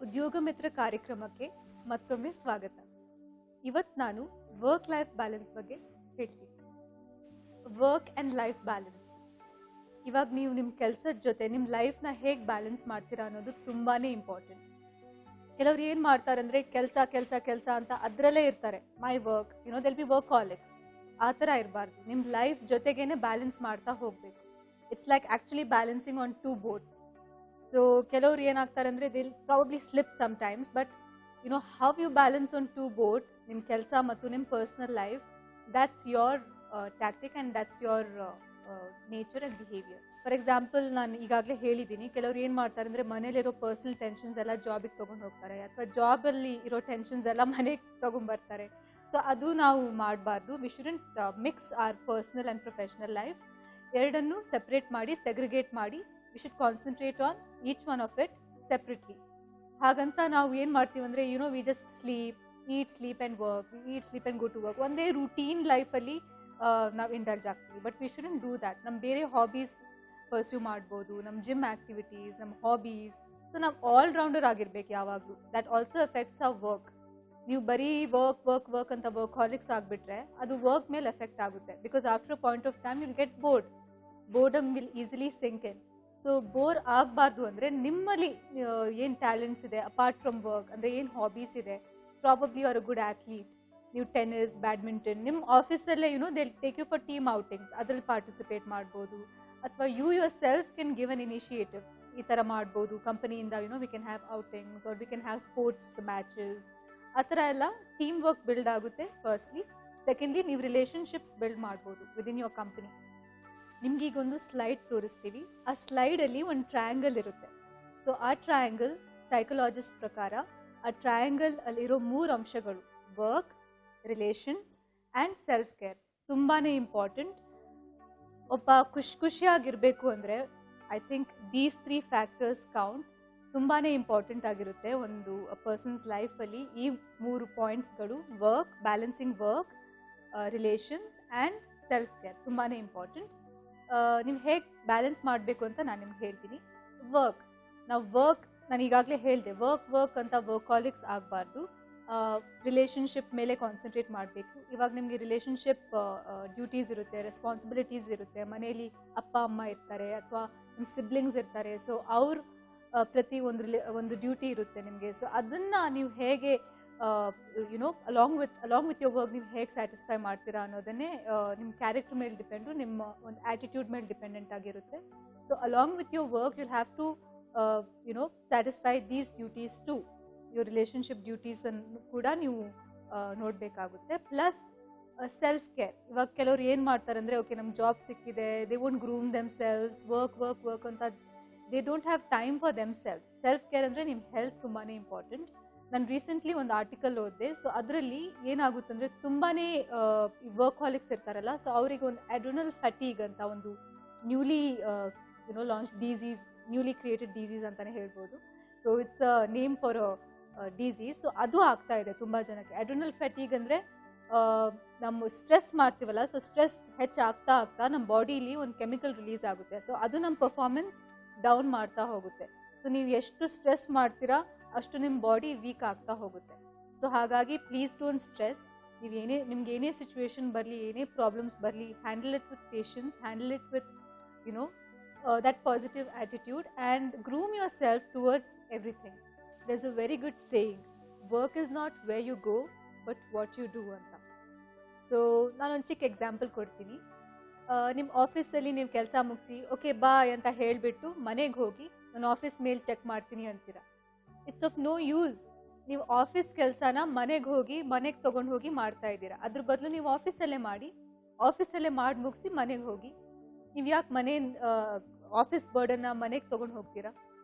ಉದ್ಯೋಗ ಮಿತ್ರ ಕಾರ್ಯಕ್ರಮಕ್ಕೆ ಮತ್ತೊಮ್ಮೆ ಸ್ವಾಗತ. ಇವತ್ತು ನಾನು ವರ್ಕ್ ಲೈಫ್ ಬ್ಯಾಲೆನ್ಸ್ ಬಗ್ಗೆ ಹೇಳ್ತೀನಿ. Work and life balance. ಇವಾಗ ನೀವು ನಿಮ್ಮ ಕೆಲಸದ ಜೊತೆ ನಿಮ್ಮ ಲೈಫ್ನ ಹೇಗೆ ಬ್ಯಾಲೆನ್ಸ್ ಮಾಡ್ತೀರಾ ಅನ್ನೋದು ತುಂಬಾ ಇಂಪಾರ್ಟೆಂಟ್. ಕೆಲವ್ರು ಏನು ಮಾಡ್ತಾರೆ ಅಂದರೆ ಕೆಲಸ ಅಂತ ಅದರಲ್ಲೇ ಇರ್ತಾರೆ. My work they'll be workaholics. ಆ ಥರ ಇರಬಾರ್ದು. ನಿಮ್ಮ ಲೈಫ್ ಜೊತೆಗೇನೆ ಬ್ಯಾಲೆನ್ಸ್ ಮಾಡ್ತಾ ಹೋಗಬೇಕು. It's like actually balancing on 2 boats. So ಕೆಲವ್ರು ಏನಾಗ್ತಾರೆ ಅಂದರೆ they'll probably slip sometimes, but how you balance on 2 boats, ನಿಮ್ಮ ಕೆಲಸ ಮತ್ತು ನಿಮ್ಮ personal life, that's your tactic and that's your nature and behaviour. For example, ನಾನು ಈಗಾಗಲೇ ಹೇಳಿದ್ದೀನಿ, ಕೆಲವ್ರು ಏನು ಮಾಡ್ತಾರೆ ಅಂದರೆ ಮನೇಲಿರೋ ಪರ್ಸ್ನಲ್ ಟೆನ್ಷನ್ಸ್ ಎಲ್ಲ ಜಾಬಿಗೆ ತೊಗೊಂಡು ಹೋಗ್ತಾರೆ, ಅಥವಾ ಜಾಬಲ್ಲಿ ಇರೋ ಟೆನ್ಷನ್ಸ್ ಎಲ್ಲ ಮನೆಗೆ ತೊಗೊಂಡ್ಬರ್ತಾರೆ. ಸೊ ಅದು ನಾವು ಮಾಡಬಾರ್ದು. We shouldn't mix our personal and professional life. ಎರಡನ್ನೂ ಸೆಪ್ರೇಟ್ ಮಾಡಿ, ಸೆಗ್ರಿಗೇಟ್ ಮಾಡಿ, we should concentrate on each one of it separately. ಹಾಗಂತ ನಾವು ಏನು ಮಾಡ್ತೀವಿ ಅಂದರೆ we just eat, sleep and work, eat, sleep and go to work. ಒಂದೇ routine ಲೈಫಲ್ಲಿ ನಾವು ಇಂಡಲ್ಜ್ ಆಗ್ತೀವಿ. But we shouldn't do that. ನಮ್ಮ ಬೇರೆ ಹಾಬೀಸ್ ಪರ್ಸ್ಯೂ ಮಾಡ್ಬೋದು, ನಮ್ಮ ಜಿಮ್ ಆ್ಯಕ್ಟಿವಿಟೀಸ್, ನಮ್ಮ ಹಾಬೀಸ್. ಸೊ ನಾವು ಆಲ್ರೌಂಡರ್ ಆಗಿರ್ಬೇಕು ಯಾವಾಗಲೂ. That also effects our work. ನೀವು ಬರೀ ವರ್ಕ್ ಅಂತ ವರ್ಕ್ಹಾಲಿಕ್ಸ್ ಆಗಿಬಿಟ್ರೆ ಅದು ವರ್ಕ್ ಮೇಲೆ ಎಫೆಕ್ಟ್ ಆಗುತ್ತೆ. Because after a point of time will get boredom will easily sink in. So bore ಆಗಬಾರ್ದು ಅಂದರೆ ನಿಮ್ಮಲ್ಲಿ ಏನು ಟ್ಯಾಲೆಂಟ್ಸ್ ಇದೆ ಅಪಾರ್ಟ್ ಫ್ರಮ್ ವರ್ಕ್, ಅಂದರೆ ಏನು ಹಾಬೀಸ್ ಇದೆ, probably are a good athlete, ನೀವು ಟೆನ್ನಿಸ್, ಬ್ಯಾಡ್ಮಿಂಟನ್, ನಿಮ್ಮ ಆಫೀಸಲ್ಲೇ they take you for team outings, ಅದರಲ್ಲಿ ಪಾರ್ಟಿಸಿಪೇಟ್ ಮಾಡ್ಬೋದು. ಅಥವಾ you yourself can give an initiative, ಈ ಥರ ಮಾಡ್ಬೋದು. ಕಂಪನಿಯಿಂದ we can have outings or we can have sports matches. ಆ ಥರ ಎಲ್ಲ ಟೀಮ್ ವರ್ಕ್ ಬಿಲ್ಡ್ ಆಗುತ್ತೆ ಫಸ್ಟ್ಲಿ. ಸೆಕೆಂಡ್ಲಿ, ನೀವು ರಿಲೇಷನ್ಶಿಪ್ಸ್ ಬಿಲ್ಡ್ ಮಾಡ್ಬೋದು ವಿದಿನ್ ಯುವರ್ ಕಂಪನಿ. ನಿಮ್ಗೀಗೊಂದು ಸ್ಲೈಡ್ ತೋರಿಸ್ತೀವಿ. ಆ ಸ್ಲೈಡಲ್ಲಿ ಒಂದು ಟ್ರಯಾಂಗಲ್ ಇರುತ್ತೆ. ಸೊ ಆ ಟ್ರಯಾಂಗಲ್ ಸೈಕಲಾಜಿಸ್ಟ್ ಪ್ರಕಾರ ಆ ಟ್ರಯಾಂಗಲ್ ಅಲ್ಲಿರೋ 3 ಅಂಶಗಳು: work, relations and self care. ತುಂಬಾ ಇಂಪಾರ್ಟೆಂಟ್. ಒಬ್ಬ ಖುಷಿಯಾಗಿರಬೇಕು ಅಂದರೆ I think these 3 factors count. ತುಂಬಾ ಇಂಪಾರ್ಟೆಂಟ್ ಆಗಿರುತ್ತೆ ಒಂದು ಪರ್ಸನ್ಸ್ ಲೈಫಲ್ಲಿ. ಈ 3 ಪಾಯಿಂಟ್ಸ್ಗಳು: work, balancing work, relations and self care ತುಂಬಾ ಇಂಪಾರ್ಟೆಂಟ್. ನೀವು ಹೇಗೆ ಬ್ಯಾಲೆನ್ಸ್ ಮಾಡಬೇಕು ಅಂತ ನಾನು ನಿಮ್ಗೆ ಹೇಳ್ತೀನಿ. ನಾನು ಈಗಾಗಲೇ ಹೇಳಿದೆ, ವರ್ಕ್ ಅಂತ ವರ್ಕಾಲಿಕ್ಸ್ ಆಗಬಾರ್ದು. ರಿಲೇಷನ್ಶಿಪ್ ಮೇಲೆ ಕಾನ್ಸಂಟ್ರೇಟ್ ಮಾಡಬೇಕು. ಇವಾಗ ನಿಮಗೆ ರಿಲೇಷನ್ಶಿಪ್ ಡ್ಯೂಟೀಸ್ ಇರುತ್ತೆ, ರೆಸ್ಪಾನ್ಸಿಬಿಲಿಟೀಸ್ ಇರುತ್ತೆ. ಮನೇಲಿ ಅಪ್ಪ ಅಮ್ಮ ಇರ್ತಾರೆ ಅಥವಾ ನಿಮ್ಮ ಸಿಬ್ಲಿಂಗ್ಸ್ ಇರ್ತಾರೆ. ಸೊ ಅವ್ರ ಪ್ರತಿ ಒಂದು ಡ್ಯೂಟಿ ಇರುತ್ತೆ ನಿಮಗೆ. ಸೊ ಅದನ್ನು ನೀವು ಹೇಗೆ ಅಲಾಂಗ್ ವಿತ್ ಯೋರ್ ವರ್ಕ್ ನೀವು ಹೇಗೆ ಸ್ಯಾಟಿಸ್ಫೈ ಮಾಡ್ತೀರಾ ಅನ್ನೋದನ್ನೇ ನಿಮ್ಮ ಕ್ಯಾರೆಕ್ಟರ್ ಮೇಲೆ ಡಿಪೆಂಡು, ನಿಮ್ಮ ಒಂದು ಆ್ಯಟಿಟ್ಯೂಡ್ ಮೇಲೆ ಡಿಪೆಂಡೆಂಟ್ ಆಗಿರುತ್ತೆ. So along with your work will have to satisfy these duties too. Your relationship ಡ್ಯೂಟೀಸನ್ನು ಕೂಡ ನೀವು ನೋಡಬೇಕಾಗುತ್ತೆ. Plus self care. ಇವಾಗ ಕೆಲವ್ರು ಏನು ಮಾಡ್ತಾರೆ ಅಂದರೆ, ಓಕೆ ನಮ್ಮ ಜಾಬ್ ಸಿಕ್ಕಿದೆ, they won't groom themselves, work ಅಂತ they don't have time for themselves. Self care ಅಂದರೆ ನಿಮ್ಮ ಹೆಲ್ತ್ ತುಂಬಾ ಇಂಪಾರ್ಟೆಂಟ್. ನಾನು ರೀಸೆಂಟ್ಲಿ ಒಂದು ಆರ್ಟಿಕಲ್ ಓದಿದೆ. ಸೊ ಅದರಲ್ಲಿ ಏನಾಗುತ್ತೆ ಅಂದರೆ, ತುಂಬಾ ವರ್ಕ್ಹಾಲಿಕ್ಸ್ ಇರ್ತಾರಲ್ಲ, ಸೊ ಅವರಿಗೆ ಒಂದು ಅಡ್ರಿನಲ್ ಫ್ಯಾಟಿಗ್ ಅಂತ ಒಂದು newly launch disease, newly created disease ಅಂತಲೇ ಹೇಳ್ಬೋದು. So it's a name for a disease. So ಅದು ಆಗ್ತಾ ಇದೆ ತುಂಬ ಜನಕ್ಕೆ. ಅಡ್ರಿನಲ್ ಫ್ಯಾಟಿಗ್ ಅಂದರೆ ನಮ್ಮ ಸ್ಟ್ರೆಸ್ ಮಾಡ್ತೀವಲ್ಲ, ಸೊ ಸ್ಟ್ರೆಸ್ ಹೆಚ್ಚಾಗ್ತಾ ನಮ್ಮ ಬಾಡಿಲಿ ಒಂದು ಕೆಮಿಕಲ್ ರಿಲೀಸ್ ಆಗುತ್ತೆ. ಸೊ ಅದು ನಮ್ಮ ಪರ್ಫಾರ್ಮೆನ್ಸ್ ಡೌನ್ ಮಾಡ್ತಾ ಹೋಗುತ್ತೆ. ಸೊ ನೀವು ಎಷ್ಟು ಸ್ಟ್ರೆಸ್ ಮಾಡ್ತೀರಾ ಅಷ್ಟು ನಿಮ್ಮ ಬಾಡಿ ವೀಕ್ ಆಗ್ತಾ ಹೋಗುತ್ತೆ. ಸೊ ಹಾಗಾಗಿ ಪ್ಲೀಸ್ ಡೋಂಟ್ ಸ್ಟ್ರೆಸ್. ನಿಮ್ಗೆ ಏನೇ ಸಿಚುವೇಶನ್ ಬರಲಿ, ಏನೇ ಪ್ರಾಬ್ಲಮ್ಸ್ ಬರಲಿ, handle it with patience, handle it with that positive attitude and groom yourself towards everything. There is a very good saying, work is not where you go but what you do ಅಂತ. So ನಾನೊಂದು ಚಿಕ್ಕ example ಕೊಡ್ತೀನಿ. ನಿಮ್ಮ ಆಫೀಸಲ್ಲಿ ನೀವು ಕೆಲಸ ಮುಗಿಸಿ okay bye ಅಂತ ಹೇಳಿಬಿಟ್ಟು ಮನೆಗೆ ಹೋಗಿ ನಾನು ಆಫೀಸ್ ಮೇಲ್ ಚೆಕ್ ಮಾಡ್ತೀನಿ ಅಂತೀರ. It's of no use. ನೀವು ಆಫೀಸ್ ಕೆಲಸನ ಮನೆಗೆ ತೊಗೊಂಡು ಹೋಗಿ ಮಾಡ್ತಾ ಇದ್ದೀರಾ. ಅದ್ರ ಬದಲು ನೀವು ಆಫೀಸಲ್ಲೇ ಮಾಡಿ ಮುಗಿಸಿ ಮನೆಗೆ ಹೋಗಿ. ನೀವು ಯಾಕೆ ಆಫೀಸ್ ಬರ್ಡನ್ನ ಮನೆಗೆ ತೊಗೊಂಡು ಹೋಗ್ತೀರಾ?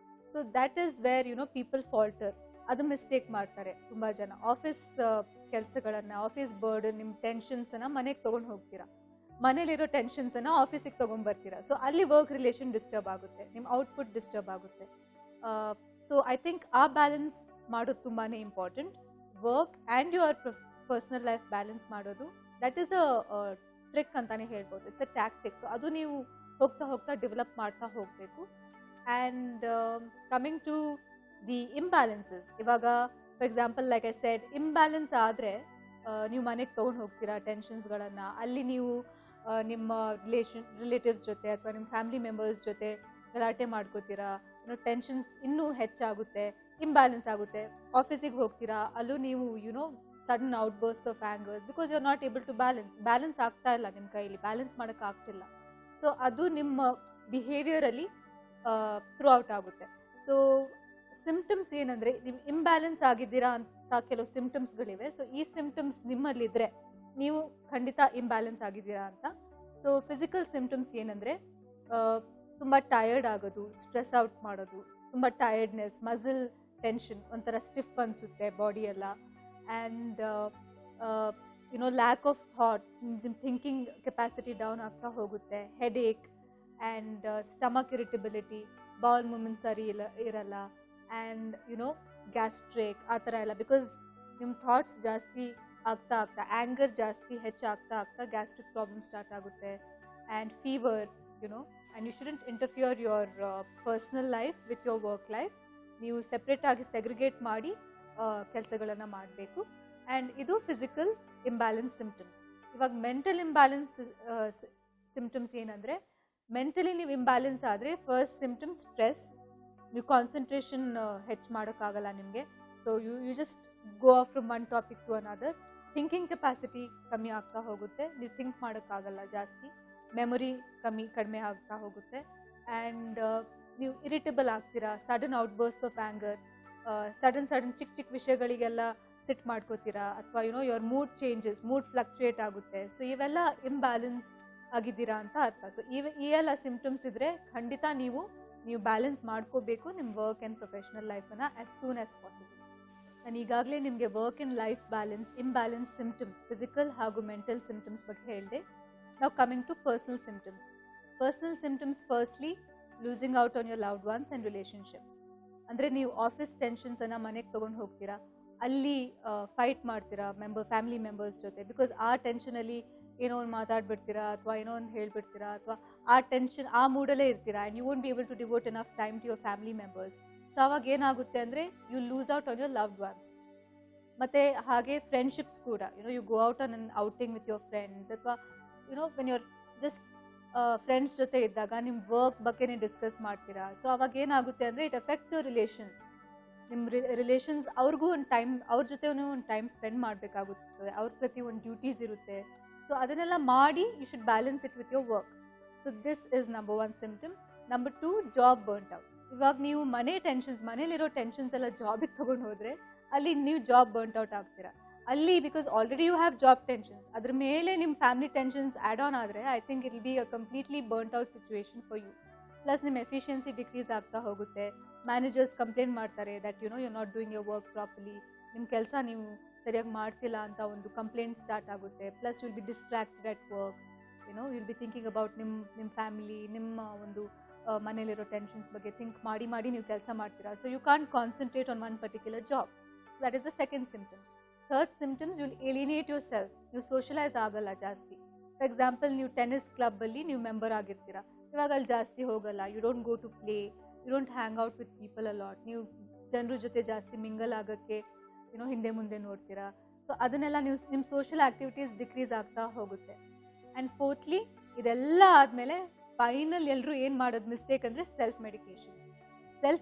So that is where people falter. ಅದು ಮಿಸ್ಟೇಕ್ ಮಾಡ್ತಾರೆ ತುಂಬ ಜನ. ಆಫೀಸ್ ಕೆಲಸಗಳನ್ನು, ಆಫೀಸ್ ಬರ್ಡನ್, ನಿಮ್ಮ ಟೆನ್ಷನ್ಸನ್ನು ಮನೆಗೆ ತೊಗೊಂಡು ಹೋಗ್ತೀರಾ, ಮನೇಲಿರೋ ಟೆನ್ಷನ್ಸನ್ನು ಆಫೀಸಿಗೆ ತೊಗೊಂಡ್ಬರ್ತೀರಾ. ಸೊ ಅಲ್ಲಿ ವರ್ಕ್ ರಿಲೇಷನ್ ಡಿಸ್ಟರ್ಬ್ ಆಗುತ್ತೆ, ನಿಮ್ಮ ಔಟ್ಪುಟ್ ಡಿಸ್ಟರ್ಬ್ ಆಗುತ್ತೆ. ಸೊ ಐ ಥಿಂಕ್ ಆ ಬ್ಯಾಲೆನ್ಸ್ ಮಾಡೋದು ತುಂಬಾ important. Work and your personal life balance ಮಾಡೋದು, ದಟ್ ಈಸ್ ಅ ಟ್ರಿಕ್ ಅಂತಲೇ ಹೇಳ್ಬೋದು. It's a tactic. ಸೊ ಅದು ನೀವು ಹೋಗ್ತಾ ಡೆವಲಪ್ ಮಾಡ್ತಾ ಹೋಗಬೇಕು. And coming to the imbalances, ಇವಾಗ for example like I said, imbalance ಆದರೆ ನೀವು ಮನೆಗೆ ತೊಗೊಂಡು ಹೋಗ್ತೀರಾ ಟೆನ್ಷನ್ಸ್ಗಳನ್ನು. ಅಲ್ಲಿ ನೀವು ನಿಮ್ಮ ರಿಲೇಟಿವ್ಸ್ ಜೊತೆ ಅಥವಾ ನಿಮ್ಮ ಫ್ಯಾಮಿಲಿ ಮೆಂಬರ್ಸ್ ಜೊತೆ ಗಲಾಟೆ ಮಾಡ್ಕೋತೀರಾ, ಟೆನ್ಷನ್ಸ್ ಇನ್ನೂ ಹೆಚ್ಚಾಗುತ್ತೆ, ಇಂಬ್ಯಾಲೆನ್ಸ್ ಆಗುತ್ತೆ. ಆಫೀಸಿಗೆ ಹೋಗ್ತೀರಾ, ಅಲ್ಲೂ ನೀವು sudden out burst of angers because you are not able to balance ಆಗ್ತಾ ಇಲ್ಲ, ನಿಮ್ಮ ಕೈಯಲ್ಲಿ ಬ್ಯಾಲೆನ್ಸ್ ಮಾಡೋಕ್ಕಾಗ್ತಿಲ್ಲ. ಸೊ ಅದು ನಿಮ್ಮ ಬಿಹೇವಿಯರಲ್ಲಿ ಥ್ರೂ ಔಟ್ ಆಗುತ್ತೆ. ಸೊ ಸಿಂಪ್ಟಮ್ಸ್ ಏನಂದರೆ, ನೀವು ಇಂಬ್ಯಾಲೆನ್ಸ್ ಆಗಿದ್ದೀರಾ ಅಂತ ಕೆಲವು ಸಿಂಪ್ಟಮ್ಸ್ಗಳಿವೆ. ಸೊ ಈ ಸಿಂಪ್ಟಮ್ಸ್ ನಿಮ್ಮಲ್ಲಿದ್ದರೆ ನೀವು ಖಂಡಿತ ಇಂಬ್ಯಾಲೆನ್ಸ್ ಆಗಿದ್ದೀರಾ ಅಂತ. ಸೊ ಫಿಸಿಕಲ್ ಸಿಂಪ್ಟಮ್ಸ್ ಏನಂದರೆ, ತುಂಬ ಟಯರ್ಡ್ ಆಗೋದು, ಸ್ಟ್ರೆಸ್ ಔಟ್ ಮಾಡೋದು, ತುಂಬ ಟಯರ್ಡ್ನೆಸ್, ಮಸಲ್ ಟೆನ್ಷನ್, ಒಂಥರ ಸ್ಟಿಫ್ ಅನಿಸುತ್ತೆ ಬಾಡಿ ಎಲ್ಲ, ಆ್ಯಂಡ್ ಲ್ಯಾಕ್ ಆಫ್ ಥಾಟ್, ನಿಮ್ಮ ಥಿಂಕಿಂಗ್ ಕೆಪಾಸಿಟಿ ಡೌನ್ ಆಗ್ತಾ ಹೋಗುತ್ತೆ, headache and stomach irritability, bowel movement ಸರಿ ಇರಲ್ಲ, ಆ್ಯಂಡ್ ಗ್ಯಾಸ್ಟ್ರಿಕ್ ಆ ಥರ ಎಲ್ಲ. ಬಿಕಾಸ್ ನಿಮ್ಮ ಥಾಟ್ಸ್ ಜಾಸ್ತಿ ಆಗ್ತಾ ಆ್ಯಂಗರ್ ಜಾಸ್ತಿ ಹೆಚ್ಚಾಗ್ತಾ ಗ್ಯಾಸ್ಟ್ರಿಕ್ ಪ್ರಾಬ್ಲಮ್ ಸ್ಟಾರ್ಟ್ ಆಗುತ್ತೆ, and fever, and you shouldn't interfere your personal life with your work life. ನೀವು ಸೆಪ್ರೇಟಾಗಿ ಸೆಗ್ರಿಗೇಟ್ ಮಾಡಿ ಕೆಲಸಗಳನ್ನು ಮಾಡಬೇಕು. ಆ್ಯಂಡ್ ಇದು ಫಿಸಿಕಲ್ ಇಂಬ್ಯಾಲೆನ್ಸ್ ಸಿಂಪ್ಟಮ್ಸ್. ಇವಾಗ ಮೆಂಟಲ್ ಇಂಬ್ಯಾಲೆನ್ಸ್ ಸಿಂಪ್ಟಮ್ಸ್ ಏನಂದರೆ, ಮೆಂಟಲಿ ನೀವು ಇಂಬ್ಯಾಲೆನ್ಸ್ ಆದರೆ ಫಸ್ಟ್ ಸಿಂಪ್ಟಮ್ ಸ್ಟ್ರೆಸ್, ನೀವು ಕಾನ್ಸಂಟ್ರೇಷನ್ ಹೆಚ್ಚು ಮಾಡೋಕ್ಕಾಗಲ್ಲ ನಿಮಗೆ. So you just go off from one topic to another. Thinking capacity ಕಮ್ಮಿ ಆಗ್ತಾ ಹೋಗುತ್ತೆ, ನೀವು ಥಿಂಕ್ ಮಾಡೋಕ್ಕಾಗಲ್ಲ ಜಾಸ್ತಿ, ಮೆಮೊರಿ ಕಡಿಮೆ ಆಗ್ತಾ ಹೋಗುತ್ತೆ, ಆ್ಯಂಡ್ ನೀವು ಇರಿಟೇಬಲ್ ಆಗ್ತೀರಾ, sudden out burst of anger, sudden ಚಿಕ್ಕ ವಿಷಯಗಳಿಗೆಲ್ಲ ಸಿಟ್ ಮಾಡ್ಕೋತೀರಾ, ಅಥವಾ your mood changes, mood fluctuate ಆಗುತ್ತೆ. ಸೊ ಇವೆಲ್ಲ ಇಂಬ್ಯಾಲೆನ್ಸ್ ಆಗಿದ್ದೀರಾ ಅಂತ ಅರ್ಥ. ಸೊ ಈ ಎಲ್ಲ ಸಿಂಪ್ಟಮ್ಸ್ ಇದ್ದರೆ ಖಂಡಿತ ನೀವು ಬ್ಯಾಲೆನ್ಸ್ ಮಾಡ್ಕೋಬೇಕು ನಿಮ್ಮ ವರ್ಕ್ ಆ್ಯಂಡ್ ಪ್ರೊಫೆಷನಲ್ ಲೈಫನ್ನು ಆ್ಯಸ್ ಸೂನ್ ಆ್ಯಸ್ ಪಾಸಿಬಲ್. ನಾನು ಈಗಾಗಲೇ ನಿಮಗೆ work and life balance, imbalance symptoms, physical ಹಾಗೂ ಮೆಂಟಲ್ ಸಿಂಪ್ಟಮ್ಸ್ ಬಗ್ಗೆ ಹೇಳಿದೆ. ನಾವು coming to personal symptoms. Personal symptoms, firstly losing out on your loved ones and relationships. ಅಂದರೆ ನೀವು ಆಫೀಸ್ ಟೆನ್ಷನ್ಸನ್ನು ಮನೆಗೆ ತೊಗೊಂಡು ಹೋಗ್ತೀರಾ, ಅಲ್ಲಿ ಫೈಟ್ ಮಾಡ್ತೀರಾ ಫ್ಯಾಮಿಲಿ ಮೆಂಬರ್ಸ್ ಜೊತೆ, ಬಿಕಾಸ್ ಆ ಟೆನ್ಷನಲ್ಲಿ ಏನೋ ಒಂದು ಮಾತಾಡ್ಬಿಡ್ತೀರಾ ಅಥವಾ ಏನೋ ಒಂದು ಹೇಳ್ಬಿಡ್ತೀರಾ, ಅಥವಾ ಆ ಟೆನ್ಷನ್ ಆ ಮೂಡಲ್ಲೇ ಇರ್ತೀರಾ, and you won't be able to devote enough time to your family members. So ಅವಾಗ ಏನಾಗುತ್ತೆ ಅಂದರೆ, you lose out on your loved ones. ಮತ್ತು ಹಾಗೆ ಫ್ರೆಂಡ್ಶಿಪ್ಸ್ ಕೂಡ, you go out on an outing with your friends, ಅಥವಾ when your just friends ಜೊತೆ ಇದ್ದಾಗ ನಿಮ್ಮ ವರ್ಕ್ ಬಗ್ಗೆನೇ ಡಿಸ್ಕಸ್ ಮಾಡ್ತೀರಾ. ಸೊ ಅವಾಗ ಏನಾಗುತ್ತೆ ಅಂದರೆ, ಇಟ್ ಎಫೆಕ್ಟ್ಸ್ ಯುವರ್ ರಿಲೇಷನ್ಸ್. ನಿಮ್ಮ ರಿಲೇಷನ್ಸ್ ಅವ್ರಿಗೂ ಒಂದು ಟೈಮ್, ಅವ್ರ ಜೊತೆ ಒಂದು ಟೈಮ್ ಸ್ಪೆಂಡ್ ಮಾಡಬೇಕಾಗುತ್ತೆ, ಅವ್ರ ಪ್ರತಿ ಒಂದು ಡ್ಯೂಟೀಸ್ ಇರುತ್ತೆ. ಸೊ ಅದನ್ನೆಲ್ಲ ಮಾಡಿ you should balance it with your work. So this is number 1 symptom. Number 2, job burnt out. ಇವಾಗ ನೀವು ಮನೇಲಿರೋ ಟೆನ್ಷನ್ಸ್ ಎಲ್ಲ ಜಾಬಿಗೆ ತೊಗೊಂಡು ಹೋದರೆ ಅಲ್ಲಿ ನೀವು ಜಾಬ್ ಬರ್ನ್ಟ್ ಔಟ್ ಆಗ್ತೀರಾ. ಅಲ್ಲಿ because already you have job tensions, ಅದ್ರ ಮೇಲೆ ನಿಮ್ಮ ಫ್ಯಾಮಿಲಿ ಟೆನ್ಷನ್ಸ್ ಆ್ಯಡ್ ಆನ್ ಆದರೆ I think it will be a completely burnt out situation for you. Plus ನಿಮ್ಮ ಎಫಿಷಿಯನ್ಸಿ ಡಿಕ್ರೀಸ್ ಆಗ್ತಾ ಹೋಗುತ್ತೆ. ಮ್ಯಾನೇಜರ್ಸ್ ಕಂಪ್ಲೇಂಟ್ ಮಾಡ್ತಾರೆ that you not doing your work properly, ನಿಮ್ಮ ಕೆಲಸ ನೀವು ಸರಿಯಾಗಿ ಮಾಡ್ತಿಲ್ಲ ಅಂತ ಒಂದು ಕಂಪ್ಲೇಂಟ್ ಸ್ಟಾರ್ಟ್ ಆಗುತ್ತೆ. Plus will be distracted at work, will be thinking about ನಿಮ್ಮ ಫ್ಯಾಮಿಲಿ, ನಿಮ್ಮ ಒಂದು ಮನೇಲಿರೋ ಟೆನ್ಷನ್ಸ್ ಬಗ್ಗೆ ಥಿಂಕ್ ಮಾಡಿ ನೀವು ಕೆಲಸ ಮಾಡ್ತೀರಾ. So you can't concentrate on one particular job. So that is the second symptoms. Third symptoms, you will alienate yourself. ನೀವು socialise ಆಗಲ್ಲ ಜಾಸ್ತಿ. ಫಾರ್ ಎಕ್ಸಾಂಪಲ್, ನೀವು ಟೆನ್ನಿಸ್ ಕ್ಲಬ್ಬಲ್ಲಿ ನೀವು ಮೆಂಬರ್ ಆಗಿರ್ತೀರಾ, ಇವಾಗ ಅಲ್ಲಿ ಜಾಸ್ತಿ ಹೋಗಲ್ಲ. You don't go to play, you don't hang out with people a lot. ನೀವು ಜನರ ಜೊತೆ ಜಾಸ್ತಿ ಮಿಂಗಲ್ ಆಗೋಕ್ಕೆ ಹಿಂದೆ ಮುಂದೆ ನೋಡ್ತೀರಾ. ಸೊ ಅದನ್ನೆಲ್ಲ ನಿಮ್ಮ ಸೋಷಿಯಲ್ ಆ್ಯಕ್ಟಿವಿಟೀಸ್ ಡಿಕ್ರೀಸ್ ಆಗ್ತಾ ಹೋಗುತ್ತೆ. ಆ್ಯಂಡ್ ಫೋರ್ತ್ಲಿ, ಇದೆಲ್ಲ ಆದಮೇಲೆ ಫೈನಲ್ ಎಲ್ಲರೂ ಏನು ಮಾಡೋದು ಮಿಸ್ಟೇಕ್ ಅಂದರೆ ಸೆಲ್ಫ್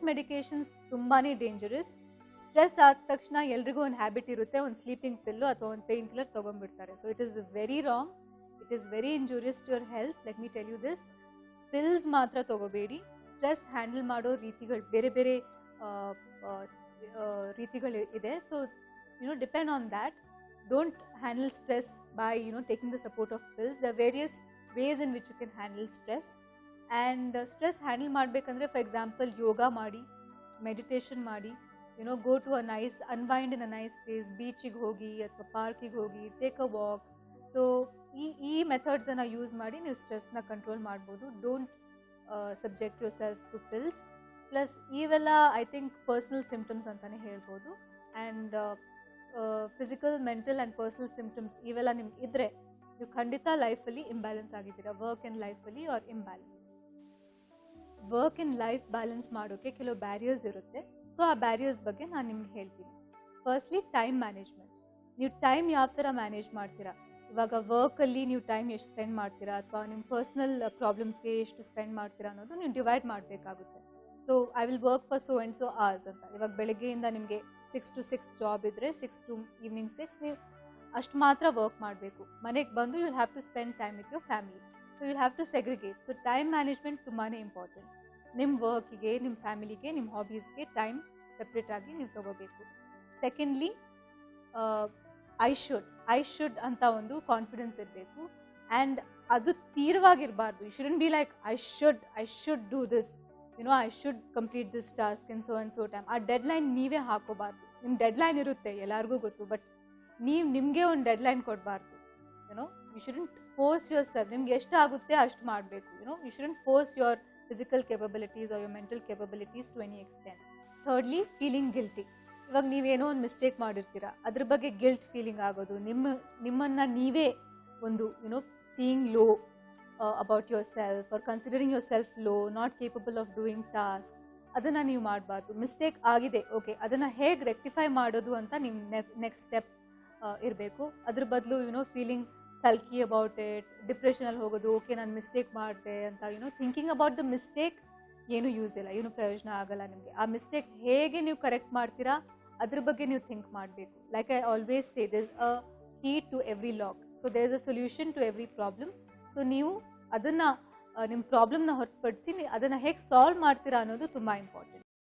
ಮೆಡಿಕೇಷನ್ಸ್ ತುಂಬಾ ಡೇಂಜರಸ್. ಸ್ಟ್ರೆಸ್ ಆದ ತಕ್ಷಣ ಎಲ್ರಿಗೂ ಒಂದು ಹ್ಯಾಬಿಟ್ ಇರುತ್ತೆ, ಒಂದು ಸ್ಲೀಪಿಂಗ್ ಪಿಲ್ಲು ಅಥವಾ ಒಂದು ಪೇನ್ ಕಿಲ್ಲರ್ ತೊಗೊಂಡ್ಬಿಡ್ತಾರೆ. So it is very wrong, it is very injurious to your health. Let me tell you this. Pills ಮಾತ್ರ ತೊಗೋಬೇಡಿ. ಸ್ಟ್ರೆಸ್ ಹ್ಯಾಂಡಲ್ ಮಾಡೋ ರೀತಿಗಳು ಬೇರೆ ರೀತಿಗಳು ಇದೆ. So depend on that. Don't handle stress by taking the support of pills. There are various ways in which you can handle stress. And stress handle ಮಾಡಬೇಕಂದ್ರೆ, for example, ಯೋಗ ಮಾಡಿ, meditation ಮಾಡಿ, go to a nice, unwind in a nice place, ಬೀಚಿಗೆ ಹೋಗಿ ಅಥವಾ ಪಾರ್ಕಿಗೆ ಹೋಗಿ, take a walk. So ಈ ಮೆಥಡ್ಸನ್ನು use ಮಾಡಿ ನೀವು ಸ್ಟ್ರೆಸ್ನ ಕಂಟ್ರೋಲ್ ಮಾಡ್ಬೋದು. Don't subject yourself to pills. Plus ಇವೆಲ್ಲ ಐ ಥಿಂಕ್ ಪರ್ಸ್ನಲ್ ಸಿಂಪ್ಟಮ್ಸ್ ಅಂತಲೇ ಹೇಳ್ಬೋದು. And physical, mental and personal symptoms ಇವೆಲ್ಲ ನಿಮ್ಗೆ ಇದ್ದರೆ ನೀವು ಖಂಡಿತ ಲೈಫಲ್ಲಿ ಇಂಬ್ಯಾಲೆನ್ಸ್ ಆಗಿದ್ದೀರಾ. ವರ್ಕ್ ಆ್ಯಂಡ್ ಲೈಫಲ್ಲಿ are imbalanced. Work and life balance ಮಾಡೋಕ್ಕೆ ಕೆಲವು ಬ್ಯಾರಿಯರ್ಸ್ ಇರುತ್ತೆ. ಸೊ ಆ ಬ್ಯಾರಿಯರ್ಸ್ ಬಗ್ಗೆ ನಾನು ನಿಮ್ಗೆ ಹೇಳ್ತೀನಿ. Firstly time management. ನೀವು ಟೈಮ್ ಯಾವ ಥರ ಮ್ಯಾನೇಜ್ ಮಾಡ್ತೀರಾ, ಇವಾಗ ವರ್ಕಲ್ಲಿ ನೀವು ಟೈಮ್ ಎಷ್ಟು ಸ್ಪೆಂಡ್ ಮಾಡ್ತೀರಾ ಅಥವಾ ನಿಮ್ಮ ಪರ್ಸ್ನಲ್ ಪ್ರಾಬ್ಲಮ್ಸ್ಗೆ ಎಷ್ಟು ಸ್ಪೆಂಡ್ ಮಾಡ್ತೀರಾ ಅನ್ನೋದು ನೀವು ಡಿವೈಡ್ ಮಾಡಬೇಕಾಗುತ್ತೆ. So I will work for so and so hours ಅಂತ. ಇವಾಗ ಬೆಳಗ್ಗೆಯಿಂದ ನಿಮಗೆ 6 to 6 ಜಾಬ್ ಇದ್ದರೆ 6 to ಈವ್ನಿಂಗ್ 6 ನೀವು ಅಷ್ಟು ಮಾತ್ರ ವರ್ಕ್ ಮಾಡಬೇಕು. ಮನೆಗೆ ಬಂದು you will have to spend time with your family. So you will have to segregate. So time management ತುಂಬಾ ಇಂಪಾರ್ಟೆಂಟ್. ನಿಮ್ಮ ವರ್ಕಿಗೆ, ನಿಮ್ಮ ಫ್ಯಾಮಿಲಿಗೆ, ನಿಮ್ಮ ಹಾಬೀಸ್ಗೆ ಟೈಮ್ ಸೆಪ್ರೇಟಾಗಿ ನೀವು ತಗೋಬೇಕು. ಸೆಕೆಂಡ್ಲಿ ಐ ಶುಡ್ ಅಂತ ಒಂದು ಕಾನ್ಫಿಡೆನ್ಸ್ ಇರಬೇಕು. ಆ್ಯಂಡ್ ಅದು ತೀವ್ರವಾಗಿರಬಾರ್ದು. You shouldn't be like I should do this, I should complete this task in so and so time. ಆ ಡೆಡ್ಲೈನ್ ನೀವೇ ಹಾಕೋಬಾರ್ದು. ನಿಮ್ಮ ಡೆಡ್ಲೈನ್ ಇರುತ್ತೆ, ಎಲ್ಲರಿಗೂ ಗೊತ್ತು, ಬಟ್ ನೀವು ನಿಮಗೆ ಒಂದು ಡೆಡ್ಲೈನ್ ಕೊಡಬಾರ್ದು. You shouldn't force yourself. ನಿಮ್ಗೆ ಎಷ್ಟು ಆಗುತ್ತೆ ಅಷ್ಟು ಮಾಡಬೇಕು. You shouldn't force your physical capabilities or your mental capabilities to any extent. Thirdly feeling guilty. ಇವಾಗ ನೀವೇನೋ ಒಂದು ಮಿಸ್ಟೇಕ್ ಮಾಡಿರ್ತೀರ, ಅದ್ರ ಬಗ್ಗೆ ಗಿಲ್ಟ್ ಫೀಲಿಂಗ್ ಆಗೋದು, ನಿಮ್ಮನ್ನು ನೀವೇ ಒಂದು seeing low about your self R considering your self low, not capable of doing tasks. ಅದನ್ನು ನೀವು ಮಾಡಬಾರ್ದು. ಮಿಸ್ಟೇಕ್ ಆಗಿದೆ, ಓಕೆ, ಅದನ್ನು ಹೇಗೆ ರೆಕ್ಟಿಫೈ ಮಾಡೋದು ಅಂತ ನಿಮ್ಮ ನೆಕ್ಸ್ಟ್ ಸ್ಟೆಪ್ ಇರಬೇಕು. ಅದ್ರ ಬದಲು ಫೀಲಿಂಗ್ ಸಲ್ಕಿ ಅಬೌಟ್ ಇಟ್, ಡಿಪ್ರೆಷನಲ್ಲಿ ಹೋಗೋದು, ಓಕೆ ನಾನು ಮಿಸ್ಟೇಕ್ ಮಾಡಿದೆ ಅಂತ ಥಿಂಕಿಂಗ್ ಅಬೌಟ್ ದ ಮಿಸ್ಟೇಕ್ ಏನು ಯೂಸ್ ಇಲ್ಲ, ಏನು ಪ್ರಯೋಜನ ಆಗಲ್ಲ ನಿಮಗೆ. ಆ ಮಿಸ್ಟೇಕ್ ಹೇಗೆ ನೀವು ಕರೆಕ್ಟ್ ಮಾಡ್ತೀರಾ ಅದ್ರ ಬಗ್ಗೆ ನೀವು ಥಿಂಕ್ ಮಾಡಬೇಕು. Like I always say, there is a key to every lock, so there is a solution to every problem. So ನೀವು ಅದನ್ನು ನಿಮ್ಮ ಪ್ರಾಬ್ಲಮ್ನ ಹೊರತುಪಡಿಸಿ ಅದನ್ನು ಹೇಗೆ ಸಾಲ್ವ್ ಮಾಡ್ತೀರಾ ಅನ್ನೋದು ತುಂಬ ಇಂಪಾರ್ಟೆಂಟ್.